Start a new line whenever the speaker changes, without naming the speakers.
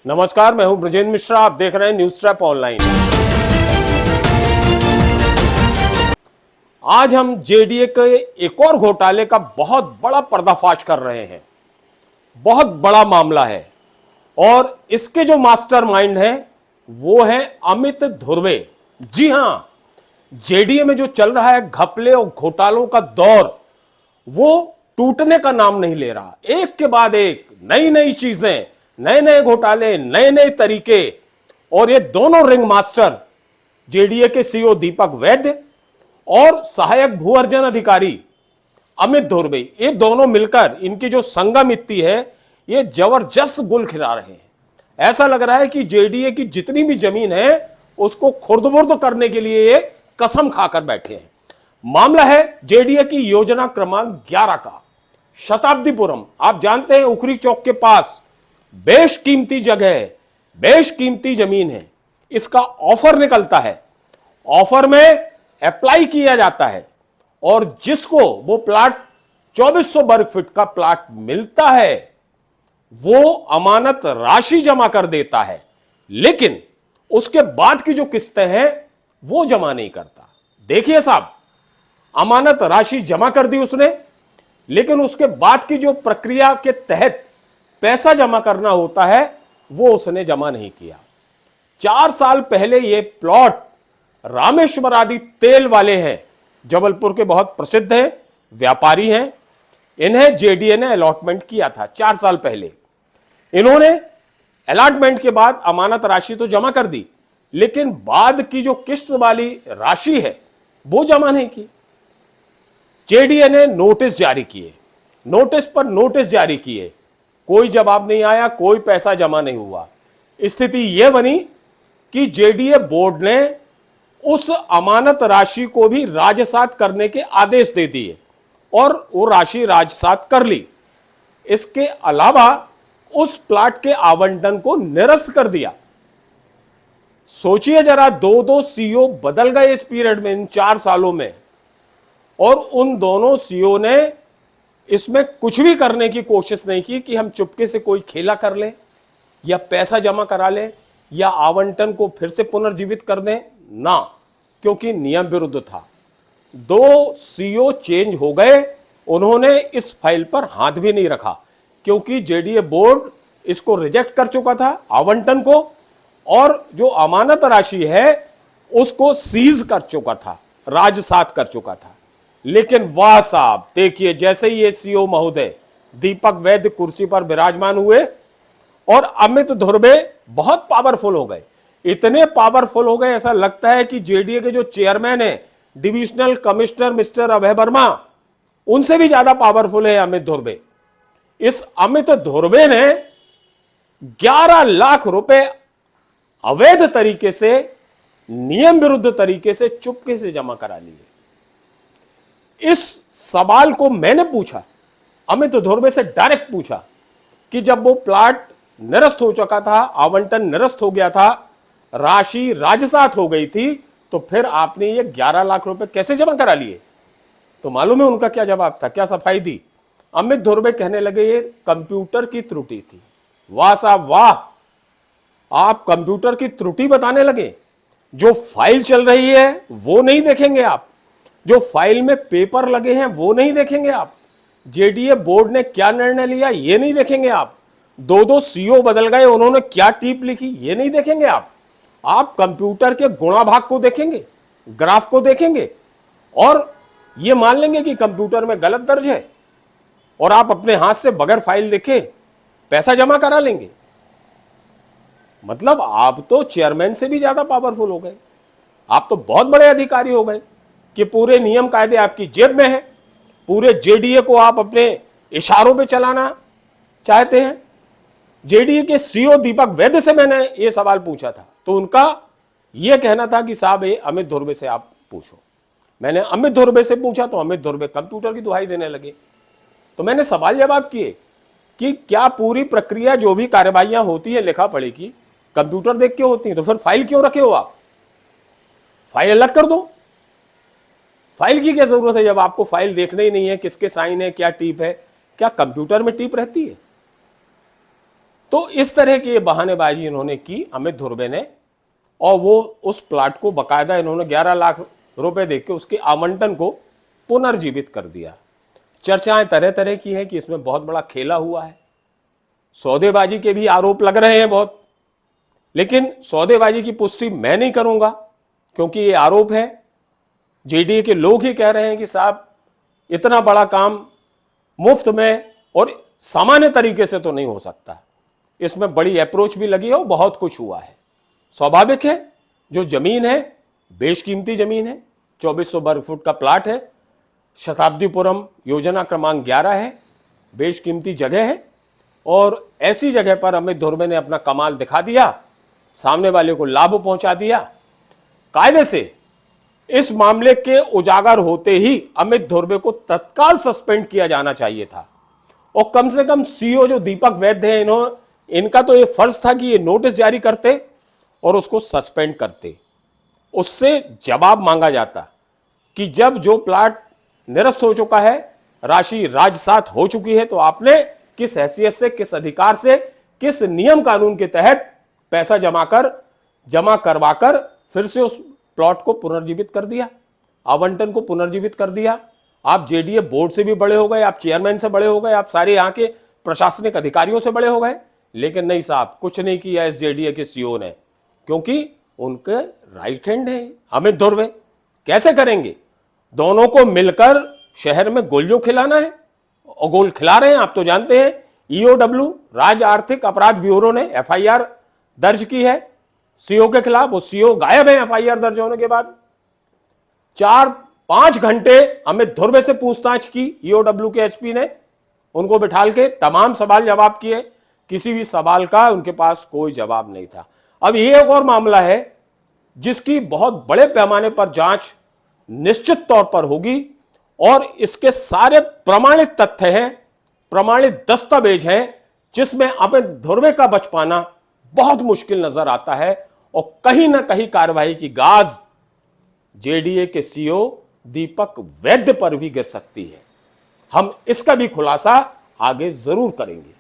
नमस्कार, मैं हूं ब्रजेंद्र मिश्रा। आप देख रहे हैं न्यूज ट्रैप ऑनलाइन। आज हम जेडीए के एक और घोटाले का बहुत बड़ा पर्दाफाश कर रहे हैं। बहुत बड़ा मामला है और इसके जो मास्टरमाइंड हैं वो है अमित धुर्वे। जी हां, जेडीए में जो चल रहा है घपले और घोटालों का दौर, वो टूटने का नाम नहीं ले रहा। एक के बाद एक नई नई चीजें, नए नए घोटाले, नए नए तरीके। और ये दोनों रिंग मास्टर, जेडीए के सीईओ दीपक वैद्य और सहायक भू अर्जन अधिकारी अमित धुर्वे, ये दोनों मिलकर इनकी जो संगमिति है, ये जबरदस्त गुल खिला रहे हैं। ऐसा लग रहा है कि जेडीए की जितनी भी जमीन है उसको खुर्द-बुर्द करने के लिए ये कसम खाकर बैठे हैं। मामला है जेडीए की योजना क्रमांक 11 का, शताब्दीपुरम। आप जानते हैं उखरी चौक के पास बेशकीमती जगह है, बेशकीमती जमीन है। इसका ऑफर निकलता है, ऑफर में अप्लाई किया जाता है और जिसको वो प्लाट 2400 वर्ग फीट का प्लाट मिलता है वो अमानत राशि जमा कर देता है, लेकिन उसके बाद की जो किस्तें हैं वो जमा नहीं करता। देखिए साहब, अमानत राशि जमा कर दी उसने, लेकिन उसके बाद की जो प्रक्रिया के तहत पैसा जमा करना होता है वो उसने जमा नहीं किया। 4 साल पहले ये प्लॉट रामेश्वर आदि तेल वाले हैं, जबलपुर के बहुत प्रसिद्ध हैं, व्यापारी हैं, इन्हें जेडीए ने अलॉटमेंट किया था 4 साल पहले। इन्होंने अलॉटमेंट के बाद अमानत राशि तो जमा कर दी, लेकिन बाद की जो किस्त वाली राशि है वो जमा नहीं की। जेडीए ने नोटिस जारी किए, नोटिस पर नोटिस जारी किए, कोई जवाब नहीं आया, कोई पैसा जमा नहीं हुआ। स्थिति यह बनी कि जेडीए बोर्ड ने उस अमानत राशि को भी राजसात करने के आदेश दे दिए और वो राशि राजसात कर ली। इसके अलावा उस प्लाट के आवंटन को निरस्त कर दिया। सोचिए जरा, दो सीईओ बदल गए इस पीरियड में, इन 4 सालों में, और उन दोनों सीईओ ने इसमें कुछ भी करने की कोशिश नहीं की कि हम चुपके से कोई खेला कर लें या पैसा जमा करा लें या आवंटन को फिर से पुनर्जीवित कर दें ना, क्योंकि नियम विरुद्ध था। 2 सीईओ चेंज हो गए, उन्होंने इस फाइल पर हाथ भी नहीं रखा, क्योंकि जेडीए बोर्ड इसको रिजेक्ट कर चुका था, आवंटन को, और जो अमानत राशि है उसको सीज कर चुका था, राजसात कर चुका था। लेकिन वाह साहब, देखिए, जैसे ही ये सीईओ महोदय दीपक वैद्य कुर्सी पर विराजमान हुए और अमित धुर्वे बहुत पावरफुल हो गए, इतने पावरफुल हो गए, ऐसा लगता है कि जेडीए के जो चेयरमैन है divisional commissioner mister Abhay Verma, उनसे भी ज्यादा पावरफुल है अमित धुर्वे। इस अमित धुर्वे ने 11 लाख रुपए अवैध तरीके से, नियम विरुद्ध तरीके से चुपके से जमा करा लिए। इस सवाल को मैंने पूछा, अमित धुर्वे से डायरेक्ट पूछा कि जब वो प्लाट निरस्त हो चुका था, आवंटन निरस्त हो गया था, राशि राजसात हो गई थी, तो फिर आपने ये 11 लाख रुपए कैसे जमा करा लिए? तो मालूम है उनका क्या जवाब था, क्या सफाई दी? अमित धुर्वे कहने लगे ये कंप्यूटर की त्रुटि थी। वाह साहब वाह, आप कंप्यूटर की त्रुटि बताने लगे। जो फाइल चल रही है वो नहीं देखेंगे आप, जो फाइल में पेपर लगे हैं वो नहीं देखेंगे आप, जेडीए बोर्ड ने क्या निर्णय लिया ये नहीं देखेंगे आप, 2 सीईओ बदल गए, उन्होंने क्या टीप लिखी ये नहीं देखेंगे आप कंप्यूटर के गुणा भाग को देखेंगे, ग्राफ को देखेंगे और ये मान लेंगे कि कंप्यूटर में गलत दर्ज है और आप अपने हाथ से बगैर फाइल देखे पैसा जमा करा लेंगे। मतलब आप तो चेयरमैन से भी ज्यादा पावरफुल हो गए, आप तो बहुत बड़े अधिकारी हो गए कि पूरे नियम कायदे आपकी जेब में है, पूरे जेडीए को आप अपने इशारों पे चलाना चाहते हैं। जेडीए के सीईओ दीपक वैद्य से मैंने ये सवाल पूछा था, तो उनका यह कहना था कि साहब ये अमित धुर्वे से आप पूछो। मैंने अमित धुर्वे से पूछा तो अमित धुर्वे कंप्यूटर की दुहाई देने लगे। तो मैंने सवाल जवाब किए कि क्या पूरी प्रक्रिया, जो भी कार्यवाहियां होती है लिखा पढ़ी की, कंप्यूटर देख के होती है? तो फिर फाइल क्यों रखे हो आप? फाइल अलग कर दो। फाइल की क्या जरूरत है जब आपको फाइल देखना ही नहीं है, किसके साइन है, क्या टीप है? क्या कंप्यूटर में टीप रहती है? तो इस तरह की ये बहानेबाजी इन्होंने की अमित धुर्वे ने, और वो उस प्लाट को बकायदा इन्होंने 11 लाख रुपए देके उसके आवंटन को पुनर्जीवित कर दिया। चर्चाएं तरह तरह की हैं कि इसमें बहुत बड़ा खेला हुआ है, सौदेबाजी के भी आरोप लग रहे हैं बहुत, लेकिन सौदेबाजी की पुष्टि मैं नहीं करूंगा क्योंकि ये आरोप है। जेडीए के लोग ही कह रहे हैं कि साहब इतना बड़ा काम मुफ्त में और सामान्य तरीके से तो नहीं हो सकता, इसमें बड़ी अप्रोच भी लगी है और बहुत कुछ हुआ है। स्वाभाविक है, जो जमीन है बेशकीमती जमीन है, 2400 वर्ग फुट का प्लाट है, शताब्दीपुरम योजना क्रमांक 11 है, बेशकीमती जगह है, और ऐसी जगह पर अमित धुर्वे ने अपना कमाल दिखा दिया, सामने वाले को लाभ पहुंचा दिया। कायदे से इस मामले के उजागर होते ही अमित धुर्वे को तत्काल सस्पेंड किया जाना चाहिए था, और कम से कम सीईओ जो दीपक वैद्य है, इनका तो ये फर्ज था कि ये नोटिस जारी करते और उसको सस्पेंड करते, उससे जवाब मांगा जाता कि जब जो प्लाट निरस्त हो चुका है, राशि राजसात हो चुकी है, तो आपने किस हैसियत से, किस अधिकार से, किस नियम कानून के तहत पैसा जमा करवाकर फिर से उस प्लॉट को पुनर्जीवित कर दिया, आवंटन को पुनर्जीवित कर दिया। आप जेडीए बोर्ड से भी बड़े हो गए, आप चेयरमैन से बड़े हो गए, आप सारे यहाँ के प्रशासनिक अधिकारियों से बड़े हो गए, लेकिन नहीं साहब, कुछ नहीं किया इस जेडीए के सीईओ ने, क्योंकि उनके राइट हैंड है अमित धुर्वे। कैसे करेंगे? दोनों को मिलकर शहर में गोलियों खिलाना है, और गोल खिला रहे हैं। आप तो जानते हैं ईओडब्ल्यू राज्य आर्थिक अपराध ब्यूरो ने एफआईआर दर्ज की है सीओ के खिलाफ। वो सीओ गायब है एफआईआर दर्ज होने के बाद। 4-5 घंटे अमित धुर्वे से पूछताछ की ईओडब्ल्यू के एसपी ने, उनको बिठाल के तमाम सवाल जवाब किए, किसी भी सवाल का उनके पास कोई जवाब नहीं था। अब ये एक और मामला है जिसकी बहुत बड़े पैमाने पर जांच निश्चित तौर पर होगी, और इसके सारे प्रमाणित तथ्य हैं, प्रमाणित दस्तावेज हैं, जिसमें अमित धुर्वे का बच पाना बहुत मुश्किल नजर आता है, और कहीं ना कहीं कार्रवाई की गाज जेडीए के सीईओ दीपक वैद्य पर भी गिर सकती है। हम इसका भी खुलासा आगे जरूर करेंगे।